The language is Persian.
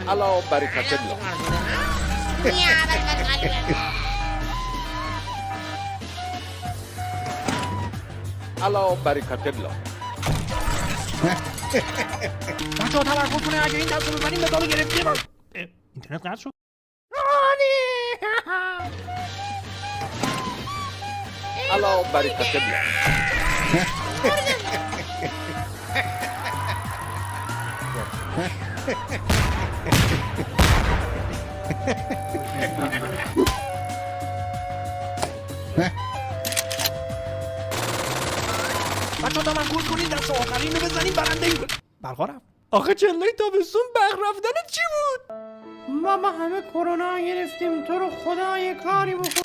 الله برکت الله. الله برکت الله. بچه ها توقف کنه، اگه این دست رو بزنیم مدال گرفتیم. اینترنت قطع شد. الله برکت الله. بچه ها تمرکز کنید، دست آخرین رو بزنیم برنده این برقا رفت. آخه چله تابستون برق رفتن چی بود؟ ما همه کرونا گرفتیم، تو رو خدا یه کاری بکن.